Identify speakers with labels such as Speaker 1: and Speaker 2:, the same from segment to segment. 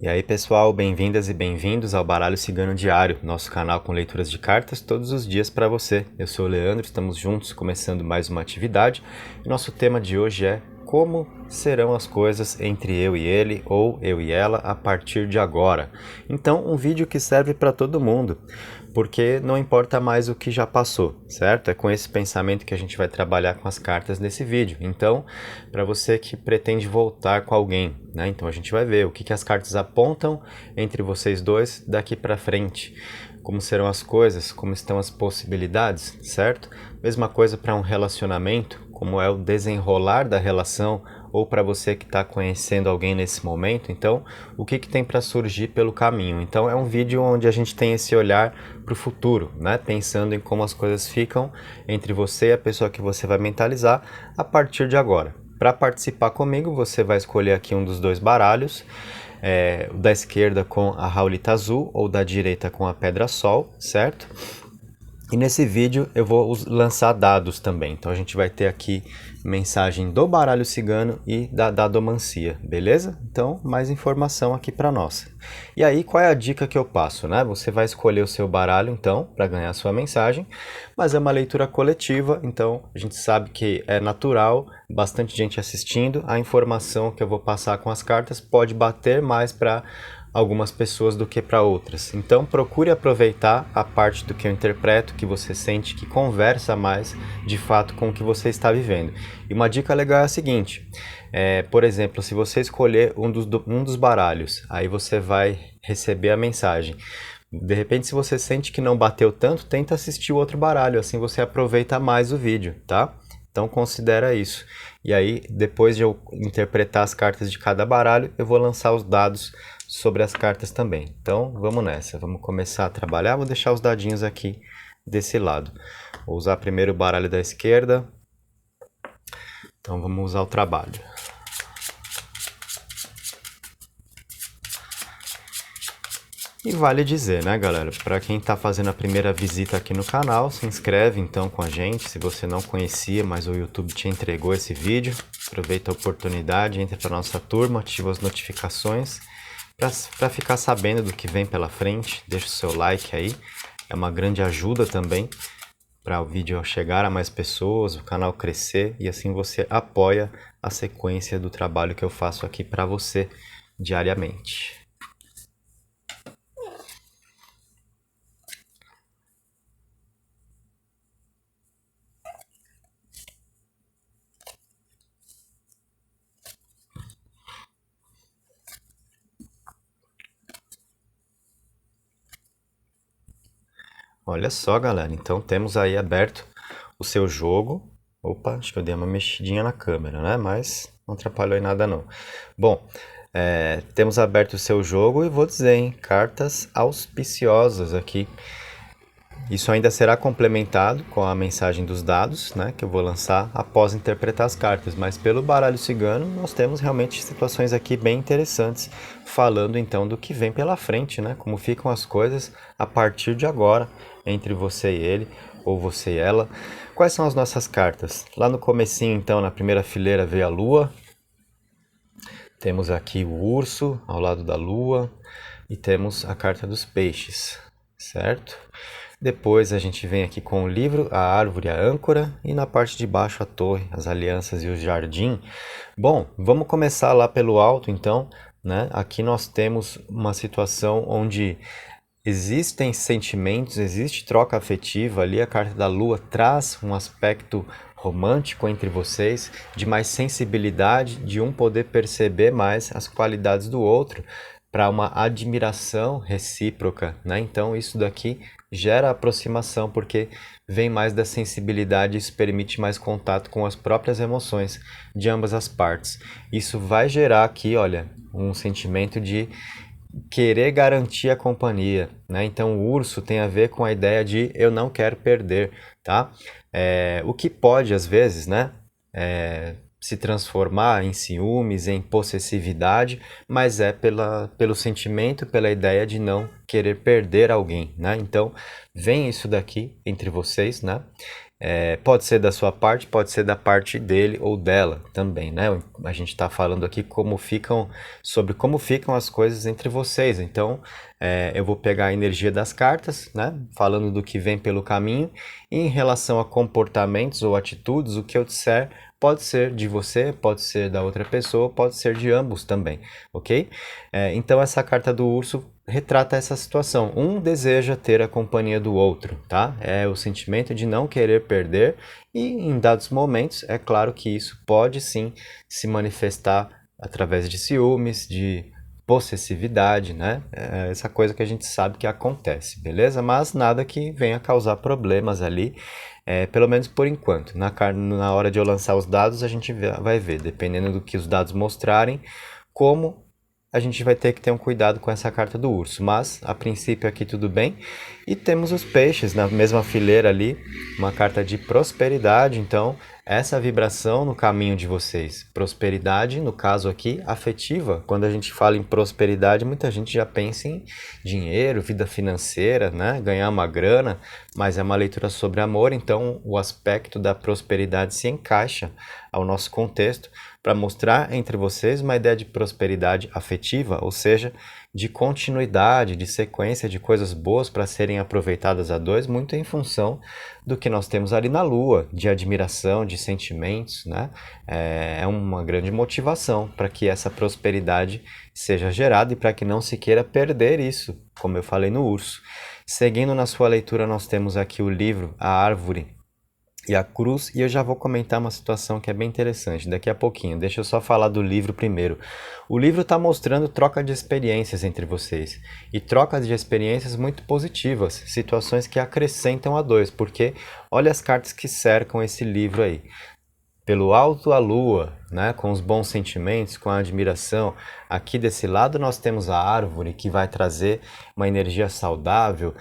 Speaker 1: E aí pessoal, bem-vindas e bem-vindos ao Baralho Cigano Diário, nosso canal com leituras de cartas todos os dias para você. Eu sou o Leandro, estamos juntos começando mais uma atividade e nosso tema de hoje é como serão as coisas entre eu e ele ou eu e ela a partir de agora. Então, um vídeo que serve para todo mundo, porque não importa mais o que já passou, certo? É com esse pensamento que a gente vai trabalhar com as cartas nesse vídeo. Então, para você que pretende voltar com alguém, né? Então a gente vai ver o que as cartas apontam entre vocês dois daqui para frente. Como serão as coisas, como estão as possibilidades, certo? Mesma coisa para um relacionamento, como é o desenrolar da relação, ou para você que está conhecendo alguém nesse momento. Então, o que tem para surgir pelo caminho? Então, é um vídeo onde a gente tem esse olhar para o futuro, né? Pensando em como as coisas ficam entre você e a pessoa que você vai mentalizar a partir de agora. Para participar comigo, você vai escolher aqui um dos dois baralhos, o da esquerda com a Raulita Azul ou da direita com a Pedra Sol, certo? E nesse vídeo eu vou lançar dados também, então a gente vai ter aqui mensagem do baralho cigano e da dadomancia, beleza? Então, mais informação aqui para nós. E aí, qual é a dica que eu passo, né? Você vai escolher o seu baralho, então, para ganhar a sua mensagem, mas é uma leitura coletiva, então a gente sabe que é natural, bastante gente assistindo, a informação que eu vou passar com as cartas pode bater mais para algumas pessoas do que para outras. Então procure aproveitar a parte do que eu interpreto, que você sente que conversa mais de fato com o que você está vivendo. E uma dica legal é a seguinte, por exemplo, se você escolher um dos baralhos, aí você vai receber a mensagem. De repente, se você sente que não bateu tanto, tenta assistir o outro baralho, assim você aproveita mais o vídeo, tá? Então considera isso. E aí, depois de eu interpretar as cartas de cada baralho, eu vou lançar os dados sobre as cartas também. Então vamos nessa, vamos começar a trabalhar. Vou deixar os dadinhos aqui desse lado. Vou usar primeiro o baralho da esquerda. Então vamos usar o trabalho. E vale dizer, né, galera, para quem está fazendo a primeira visita aqui no canal, se inscreve então com a gente, se você não conhecia, mas o YouTube te entregou esse vídeo, aproveita a oportunidade, entra para nossa turma, ativa as notificações, para ficar sabendo do que vem pela frente. Deixa o seu like aí, é uma grande ajuda também para o vídeo chegar a mais pessoas, o canal crescer, e assim você apoia a sequência do trabalho que eu faço aqui para você diariamente. Olha só, galera, então temos aí aberto o seu jogo. Opa, acho que eu dei uma mexidinha na câmera, né? Mas não atrapalhou em nada não. Bom, temos aberto o seu jogo e vou dizer, hein? Cartas auspiciosas aqui. Isso ainda será complementado com a mensagem dos dados, né? Que eu vou lançar após interpretar as cartas. Mas pelo baralho cigano, nós temos realmente situações aqui bem interessantes, falando então do que vem pela frente, né? Como ficam as coisas a partir de agora, entre você e ele, ou você e ela. Quais são as nossas cartas? Lá no comecinho, então, na primeira fileira veio a lua. Temos aqui o urso ao lado da lua e temos a carta dos peixes, certo? Depois a gente vem aqui com o livro, a árvore, a âncora e na parte de baixo a torre, as alianças e o jardim. Bom, vamos começar lá pelo alto então, né? Aqui nós temos uma situação onde existem sentimentos, existe troca afetiva ali, a carta da lua traz um aspecto romântico entre vocês, de mais sensibilidade, de um poder perceber mais as qualidades do outro, para uma admiração recíproca, né? Então isso daqui gera aproximação, porque vem mais da sensibilidade e isso permite mais contato com as próprias emoções de ambas as partes. Isso vai gerar aqui, olha, um sentimento de querer garantir a companhia, né? Então o urso tem a ver com a ideia de eu não quero perder, tá? O que pode às vezes, né? Se transformar em ciúmes, em possessividade, mas é pelo sentimento, pela ideia de não querer perder alguém, né? Então vem isso daqui entre vocês, né? Pode ser da sua parte, pode ser da parte dele ou dela também, né? A gente está falando aqui sobre como ficam as coisas entre vocês. Então, eu vou pegar a energia das cartas, né? Falando do que vem pelo caminho. E em relação a comportamentos ou atitudes, o que eu disser pode ser de você, pode ser da outra pessoa, pode ser de ambos também, ok? Então, essa carta do urso retrata essa situação. Um deseja ter a companhia do outro, tá? É o sentimento de não querer perder e em dados momentos, é claro que isso pode sim se manifestar através de ciúmes, de possessividade, né? Essa coisa que a gente sabe que acontece, beleza? Mas nada que venha causar problemas ali, pelo menos por enquanto. Na hora de eu lançar os dados, a gente vai ver, dependendo do que os dados mostrarem, como a gente vai ter que ter um cuidado com essa carta do urso, mas a princípio aqui tudo bem. E temos os peixes na mesma fileira ali, uma carta de prosperidade, então essa vibração no caminho de vocês. Prosperidade, no caso aqui, afetiva. Quando a gente fala em prosperidade, muita gente já pensa em dinheiro, vida financeira, né? Ganhar uma grana, mas é uma leitura sobre amor, então o aspecto da prosperidade se encaixa ao nosso contexto para mostrar entre vocês uma ideia de prosperidade afetiva, ou seja, de continuidade, de sequência de coisas boas para serem aproveitadas a dois, muito em função do que nós temos ali na Lua, de admiração, de sentimentos, né? É uma grande motivação para que essa prosperidade seja gerada e para que não se queira perder isso, como eu falei no urso. Seguindo na sua leitura, nós temos aqui o livro A Árvore e a Cruz, e eu já vou comentar uma situação que é bem interessante daqui a pouquinho. Deixa eu só falar do livro primeiro. O livro está mostrando troca de experiências entre vocês, e trocas de experiências muito positivas, situações que acrescentam a dois, porque olha as cartas que cercam esse livro aí. Pelo alto a lua, né, com os bons sentimentos, com a admiração. Aqui desse lado nós temos a árvore que vai trazer uma energia saudável,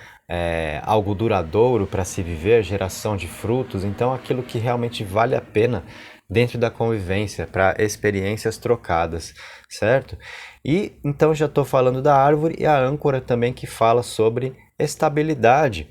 Speaker 1: algo duradouro para se viver, geração de frutos. Então aquilo que realmente vale a pena dentro da convivência, para experiências trocadas, certo? E então já estou falando da árvore e a âncora também que fala sobre estabilidade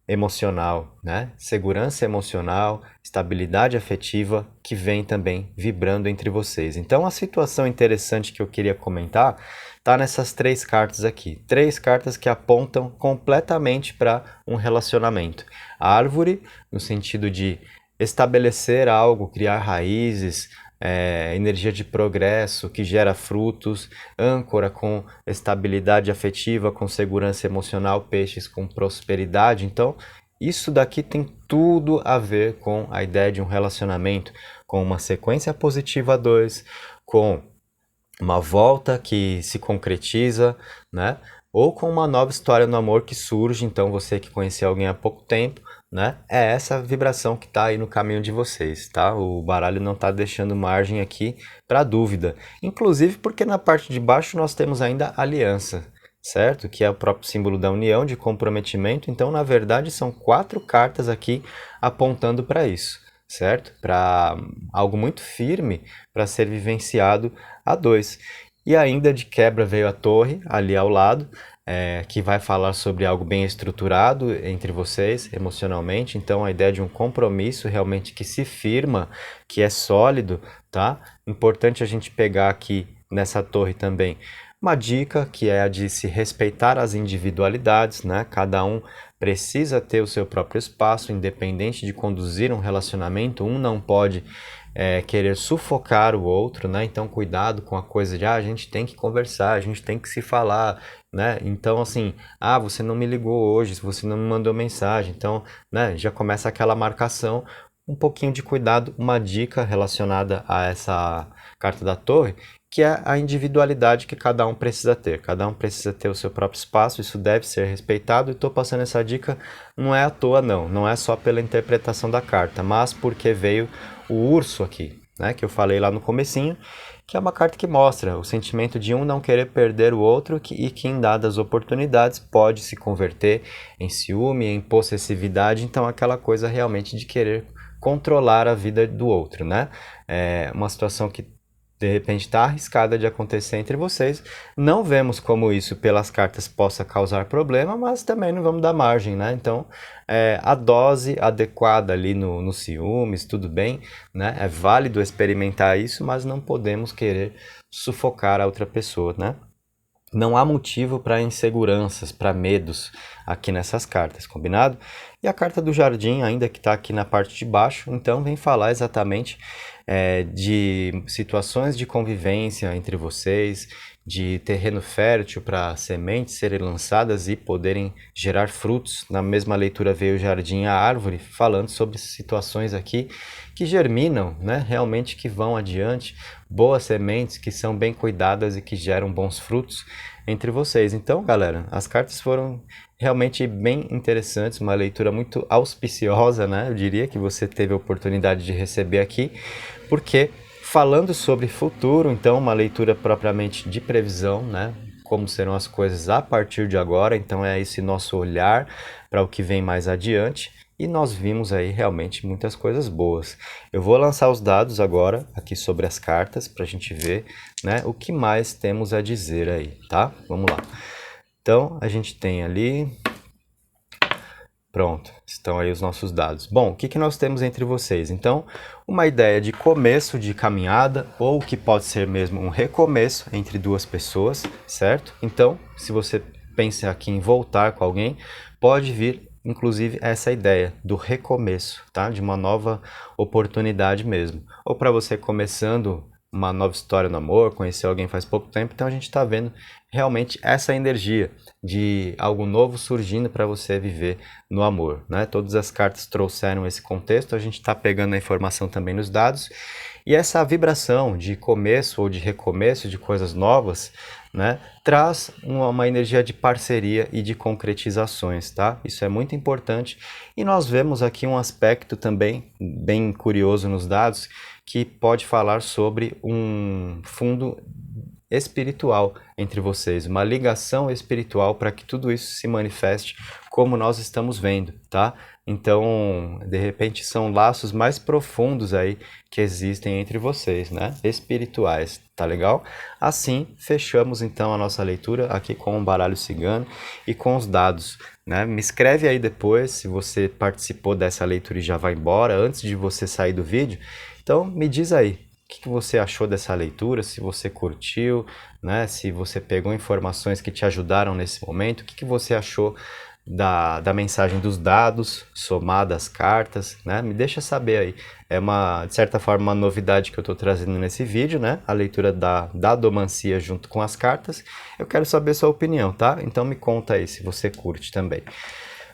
Speaker 1: emocional, né? Segurança emocional, estabilidade afetiva que vem também vibrando entre vocês. Então, a situação interessante que eu queria comentar tá nessas três cartas aqui. Três cartas que apontam completamente para um relacionamento. A árvore, no sentido de estabelecer algo, criar raízes, energia de progresso que gera frutos, âncora com estabilidade afetiva, com segurança emocional, peixes com prosperidade. Então, isso daqui tem tudo a ver com a ideia de um relacionamento, com uma sequência positiva a dois, com uma volta que se concretiza, né? Ou com uma nova história no amor que surge. Então, você que conheceu alguém há pouco tempo, né? É essa vibração que está aí no caminho de vocês, tá? O baralho não está deixando margem aqui para dúvida. Inclusive porque na parte de baixo nós temos ainda aliança, certo? Que é o próprio símbolo da união, de comprometimento. Então, na verdade, são 4 cartas aqui apontando para isso, certo? Para algo muito firme para ser vivenciado a dois. E ainda de quebra veio a torre ali ao lado, que vai falar sobre algo bem estruturado entre vocês emocionalmente. Então, a ideia de um compromisso realmente que se firma, que é sólido, tá? Importante a gente pegar aqui nessa torre também uma dica, que é a de se respeitar as individualidades, né? Cada um precisa ter o seu próprio espaço, independente de conduzir um relacionamento. Um não pode querer sufocar o outro, né? Então cuidado com a coisa de a gente tem que conversar, a gente tem que se falar, né? Então assim, você não me ligou hoje, você não me mandou mensagem, então, né, já começa aquela marcação. Um pouquinho de cuidado, uma dica relacionada a essa carta da torre, que é a individualidade que cada um precisa ter. Cada um precisa ter o seu próprio espaço, isso deve ser respeitado, e estou passando essa dica não é à toa não é só pela interpretação da carta, mas porque veio o urso aqui, né, que eu falei lá no comecinho, que é uma carta que mostra o sentimento de um não querer perder o outro e que em dadas oportunidades pode se converter em ciúme, em possessividade, então aquela coisa realmente de querer controlar a vida do outro, né? É uma situação que de repente está arriscada de acontecer entre vocês. Não vemos como isso pelas cartas possa causar problema, mas também não vamos dar margem, né? Então, a dose adequada ali no ciúmes, tudo bem, né? É válido experimentar isso, mas não podemos querer sufocar a outra pessoa, né? Não há motivo para inseguranças, para medos aqui nessas cartas, combinado? E a carta do jardim, ainda que está aqui na parte de baixo, então vem falar exatamente de situações de convivência entre vocês, de terreno fértil para sementes serem lançadas e poderem gerar frutos. Na mesma leitura veio o jardim, a árvore, falando sobre situações aqui que germinam, né? Realmente que vão adiante, boas sementes que são bem cuidadas e que geram bons frutos entre vocês. Então, galera, as cartas foram realmente bem interessantes, uma leitura muito auspiciosa, né? Eu diria que você teve a oportunidade de receber aqui, porque falando sobre futuro, então uma leitura propriamente de previsão, né? Como serão as coisas a partir de agora, então é esse nosso olhar para o que vem mais adiante. E nós vimos aí realmente muitas coisas boas. Eu vou lançar os dados agora aqui sobre as cartas para a gente ver, né, o que mais temos a dizer aí, tá? Vamos lá. Então, a gente tem ali... Pronto, estão aí os nossos dados. Bom, o que nós temos entre vocês? Então, uma ideia de começo de caminhada, ou que pode ser mesmo um recomeço entre duas pessoas, certo? Então, se você pensa aqui em voltar com alguém, pode vir inclusive essa ideia do recomeço, tá? De uma nova oportunidade mesmo. Ou para você começando uma nova história no amor, conhecer alguém faz pouco tempo, então a gente está vendo realmente essa energia de algo novo surgindo para você viver no amor, né? Todas as cartas trouxeram esse contexto, a gente está pegando a informação também nos dados, e essa vibração de começo ou de recomeço de coisas novas, né, traz uma energia de parceria e de concretizações, tá? Isso é muito importante. E nós vemos aqui um aspecto também bem curioso nos dados, que pode falar sobre um fundo espiritual entre vocês, uma ligação espiritual para que tudo isso se manifeste como nós estamos vendo, tá? Então, de repente, são laços mais profundos aí que existem entre vocês, né? Espirituais, tá legal? Assim, fechamos então a nossa leitura aqui com o baralho cigano e com os dados, né? Me escreve aí depois se você participou dessa leitura e já vai embora, antes de você sair do vídeo. Então, me diz aí, o que você achou dessa leitura, se você curtiu, né? Se você pegou informações que te ajudaram nesse momento, o que você achou da mensagem dos dados, somada às cartas, né? Me deixa saber aí. É de certa forma, uma novidade que eu estou trazendo nesse vídeo, né? A leitura da dadomancia junto com as cartas. Eu quero saber sua opinião, tá? Então me conta aí se você curte também.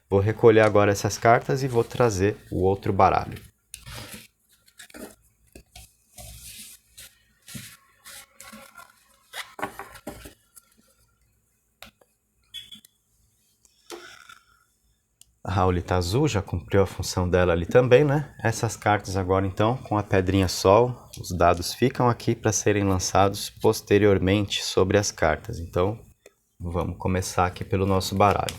Speaker 1: Vou recolher agora essas cartas e vou trazer o outro baralho. A Raulita azul já cumpriu a função dela ali também, né? Essas cartas agora então, com a pedrinha sol, os dados ficam aqui para serem lançados posteriormente sobre as cartas. Então, vamos começar aqui pelo nosso baralho.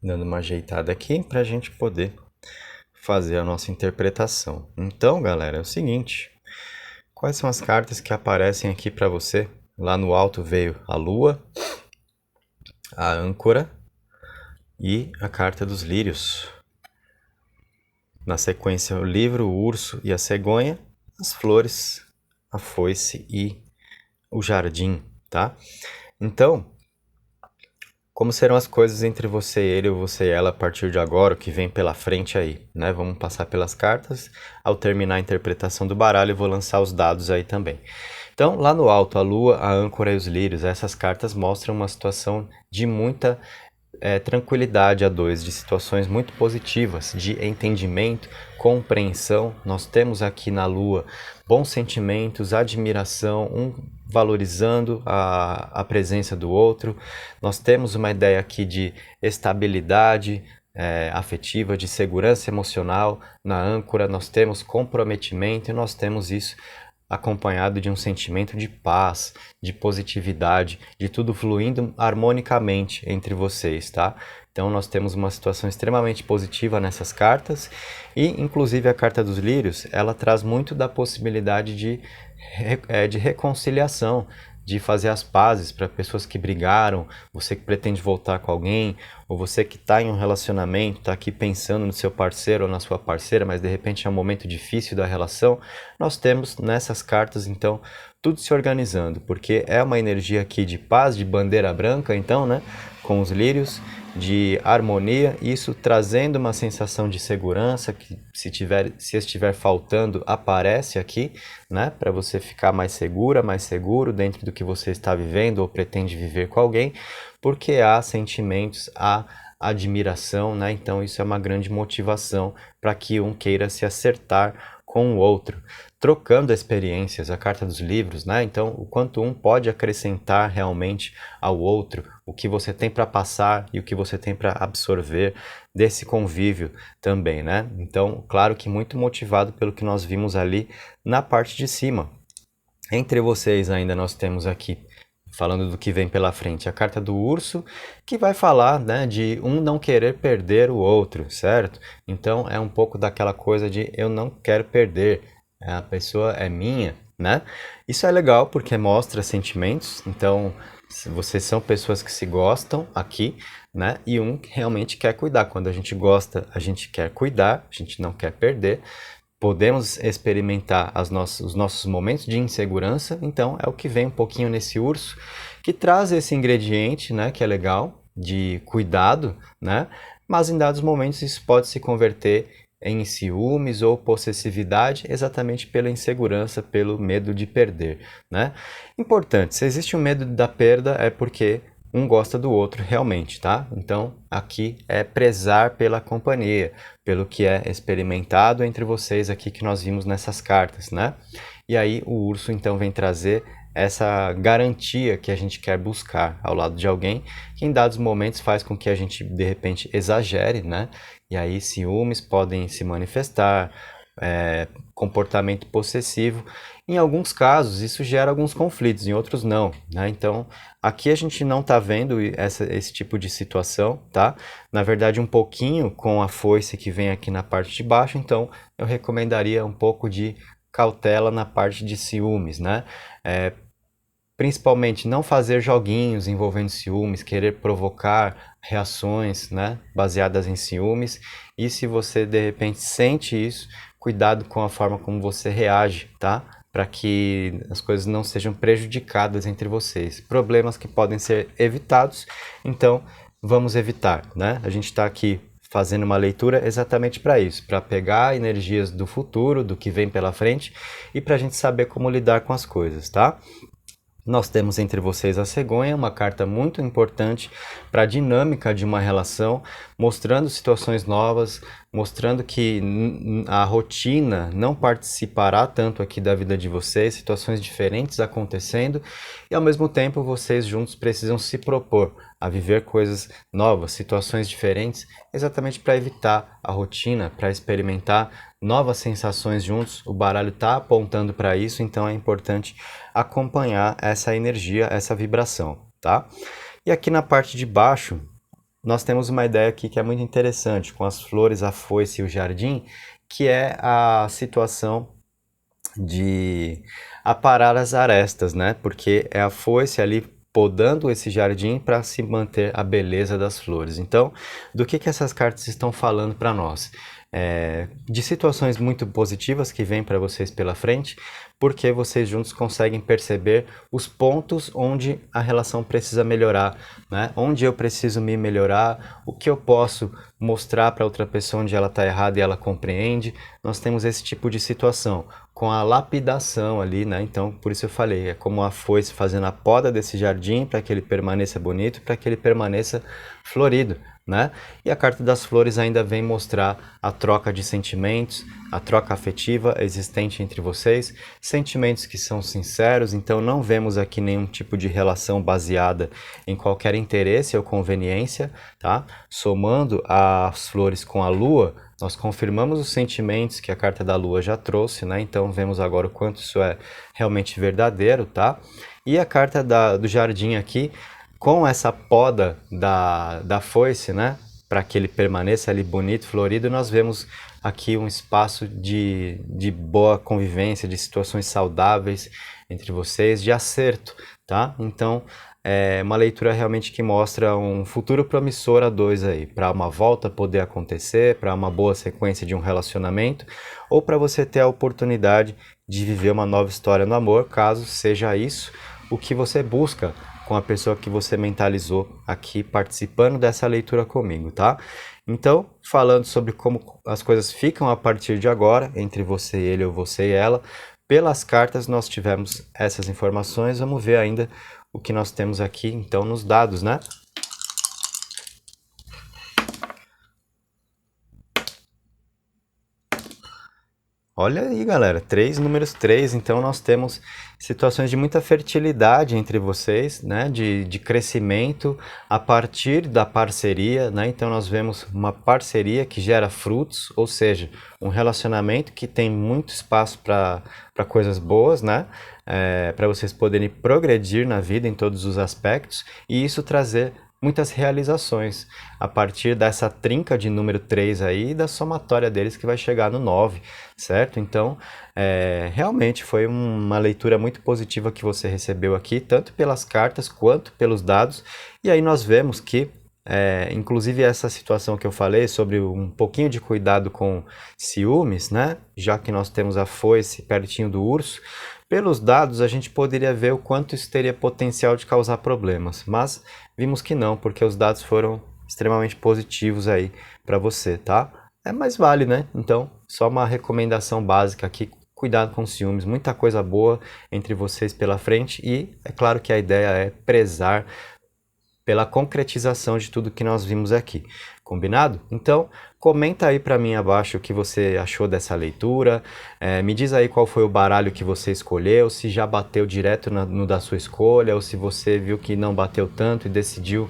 Speaker 1: Dando uma ajeitada aqui para a gente poder fazer a nossa interpretação. Então, galera, é o seguinte: quais são as cartas que aparecem aqui para você? Lá no alto veio a Lua, a Âncora e a carta dos lírios. Na sequência, o livro, o urso e a cegonha, as flores, a foice e o jardim, tá? Então, Como serão as coisas entre você e ele ou você e ela a partir de agora, o que vem pela frente aí, né? Vamos passar pelas cartas. Ao terminar a interpretação do baralho, eu vou lançar os dados aí também. Então, lá no alto, a lua, a âncora e os lírios, essas cartas mostram uma situação de muita tranquilidade a dois, de situações muito positivas, de entendimento, compreensão. Nós temos aqui na Lua bons sentimentos, admiração, um valorizando a presença do outro. Nós temos uma ideia aqui de estabilidade afetiva, de segurança emocional. Na âncora nós temos comprometimento e nós temos isso acompanhado de um sentimento de paz, de positividade, de tudo fluindo harmonicamente entre vocês, tá? Então nós temos uma situação extremamente positiva nessas cartas e inclusive a carta dos lírios, ela traz muito da possibilidade de reconciliação, de fazer as pazes para pessoas que brigaram, você que pretende voltar com alguém, ou você que está em um relacionamento, está aqui pensando no seu parceiro ou na sua parceira, mas de repente é um momento difícil da relação, nós temos nessas cartas, então, tudo se organizando, porque é uma energia aqui de paz, de bandeira branca, então, né, com os lírios, de harmonia, isso trazendo uma sensação de segurança, que se estiver faltando, aparece aqui, né, para você ficar mais segura, mais seguro dentro do que você está vivendo ou pretende viver com alguém, porque há sentimentos, há admiração, né, então isso é uma grande motivação para que um queira se acertar com o outro, trocando experiências, a carta dos livros, né? Então, o quanto um pode acrescentar realmente ao outro, o que você tem para passar e o que você tem para absorver desse convívio também, né? Então, claro que muito motivado pelo que nós vimos ali na parte de cima. Entre vocês ainda nós temos aqui, falando do que vem pela frente, a carta do urso, que vai falar, né, de um não querer perder o outro, certo? Então é um pouco daquela coisa de eu não quero perder, a pessoa é minha, né? Isso é legal porque mostra sentimentos, então se vocês são pessoas que se gostam aqui, né? E um realmente quer cuidar. Quando a gente gosta, a gente quer cuidar, a gente não quer perder. Podemos experimentar os nossos momentos de insegurança, então é o que vem um pouquinho nesse urso, que traz esse ingrediente, né, que é legal, de cuidado, né, mas em dados momentos isso pode se converter em ciúmes ou possessividade, exatamente pela insegurança, pelo medo de perder, né. Importante, se existe um medo da perda é porque um gosta do outro realmente, tá? Então, aqui é prezar pela companhia, pelo que é experimentado entre vocês aqui que nós vimos nessas cartas, né? E aí o urso então vem trazer essa garantia que a gente quer buscar ao lado de alguém, que em dados momentos faz com que a gente de repente exagere, né? E aí ciúmes podem se manifestar, comportamento possessivo. Em alguns casos, isso gera alguns conflitos, em outros não, né? Então, aqui a gente não está vendo esse tipo de situação, tá? Na verdade, um pouquinho com a foice que vem aqui na parte de baixo, então eu recomendaria um pouco de cautela na parte de ciúmes, né? Principalmente não fazer joguinhos envolvendo ciúmes, querer provocar reações, né, baseadas em ciúmes. E se você de repente sente isso, cuidado com a forma como você reage, tá? Para que as coisas não sejam prejudicadas entre vocês. Problemas que podem ser evitados, então vamos evitar, né? A gente está aqui fazendo uma leitura exatamente para isso, para pegar energias do futuro, do que vem pela frente e para a gente saber como lidar com as coisas, tá? Nós temos entre vocês a cegonha, uma carta muito importante para a dinâmica de uma relação, mostrando situações novas, mostrando que a rotina não participará tanto aqui da vida de vocês, situações diferentes acontecendo, e ao mesmo tempo vocês juntos precisam se propor a viver coisas novas, situações diferentes, exatamente para evitar a rotina, para experimentar novas sensações juntos. O baralho está apontando para isso, então é importante acompanhar essa energia, essa vibração, tá? E aqui na parte de baixo, nós temos uma ideia aqui que é muito interessante, com as flores, a foice e o jardim, que é a situação de aparar as arestas, né? Porque é a foice ali podando esse jardim para se manter a beleza das flores. Então, do que essas cartas estão falando para nós? de situações muito positivas que vêm para vocês pela frente, porque vocês juntos conseguem perceber os pontos onde a relação precisa melhorar, né? Onde eu preciso me melhorar, o que eu posso mostrar para outra pessoa onde ela está errada e ela compreende. Nós temos esse tipo de situação com a lapidação ali, né? Então, por isso eu falei, é como a foice fazendo a poda desse jardim para que ele permaneça bonito, para que ele permaneça florido, né? E a carta das flores ainda vem mostrar a troca de sentimentos, a troca afetiva existente entre vocês, sentimentos que são sinceros, então não vemos aqui nenhum tipo de relação baseada em qualquer interesse ou conveniência, tá? Somando as flores com a lua, nós confirmamos os sentimentos que a carta da lua já trouxe, né? Então vemos agora o quanto isso é realmente verdadeiro, tá? E a carta do jardim aqui, com essa poda da foice, né? Para que ele permaneça ali bonito, florido, nós vemos aqui um espaço de boa convivência, de situações saudáveis entre vocês, de acerto, tá? Então, é uma leitura realmente que mostra um futuro promissor a dois aí, para uma volta poder acontecer, para uma boa sequência de um relacionamento, ou para você ter a oportunidade de viver uma nova história no amor, caso seja isso o que você busca com a pessoa que você mentalizou aqui participando dessa leitura comigo, tá? Então, falando sobre como as coisas ficam a partir de agora, entre você e ele ou você e ela, pelas cartas nós tivemos essas informações, vamos ver ainda o que nós temos aqui, então, nos dados, né? Olha aí, galera, números 3, então nós temos situações de muita fertilidade entre vocês, né, de crescimento a partir da parceria, né, então nós vemos uma parceria que gera frutos, ou seja, um relacionamento que tem muito espaço para coisas boas, né, para vocês poderem progredir na vida em todos os aspectos e isso trazer muitas realizações a partir dessa trinca de número 3 aí e da somatória deles que vai chegar no 9, certo? Então, realmente foi uma leitura muito positiva que você recebeu aqui, tanto pelas cartas quanto pelos dados, e aí nós vemos que, inclusive essa situação que eu falei sobre um pouquinho de cuidado com ciúmes, né? Já que nós temos a foice pertinho do urso, pelos dados, a gente poderia ver o quanto isso teria potencial de causar problemas, mas vimos que não, porque os dados foram extremamente positivos aí para você, tá? Mas vale, né? Então, só uma recomendação básica aqui, cuidado com ciúmes, muita coisa boa entre vocês pela frente e é claro que a ideia é prezar pela concretização de tudo que nós vimos aqui. Combinado? Então, comenta aí para mim abaixo o que você achou dessa leitura, me diz aí qual foi o baralho que você escolheu, se já bateu direto no da sua escolha, ou se você viu que não bateu tanto e decidiu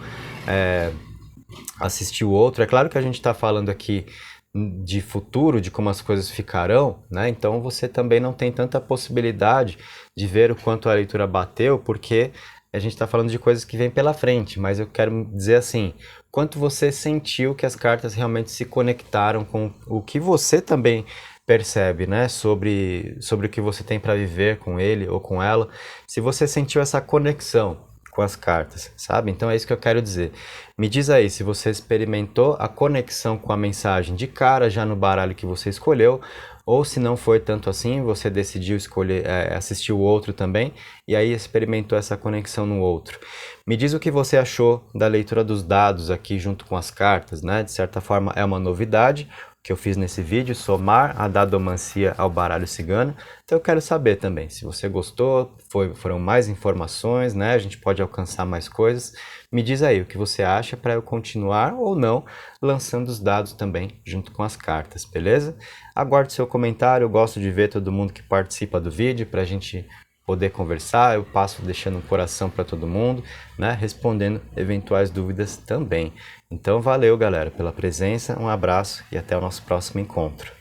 Speaker 1: assistir o outro. É claro que a gente está falando aqui de futuro, de como as coisas ficarão, né? Então você também não tem tanta possibilidade de ver o quanto a leitura bateu, porque a gente está falando de coisas que vêm pela frente, mas eu quero dizer assim, quanto você sentiu que as cartas realmente se conectaram com o que você também percebe, né, sobre o que você tem para viver com ele ou com ela, se você sentiu essa conexão com as cartas, sabe? Então é isso que eu quero dizer. Me diz aí se você experimentou a conexão com a mensagem de cara já no baralho que você escolheu, ou se não foi tanto assim, você decidiu escolher, assistir o outro também, e aí experimentou essa conexão no outro. Me diz o que você achou da leitura dos dados aqui junto com as cartas, né? De certa forma é uma novidade que eu fiz nesse vídeo, somar a dadomancia ao baralho cigano. Então eu quero saber também, se você gostou, foram mais informações, né? A gente pode alcançar mais coisas. Me diz aí o que você acha para eu continuar ou não lançando os dados também junto com as cartas, beleza? Aguardo seu comentário, eu gosto de ver todo mundo que participa do vídeo para a gente poder conversar, eu passo deixando um coração para todo mundo, né? Respondendo eventuais dúvidas também. Então valeu galera pela presença, um abraço e até o nosso próximo encontro.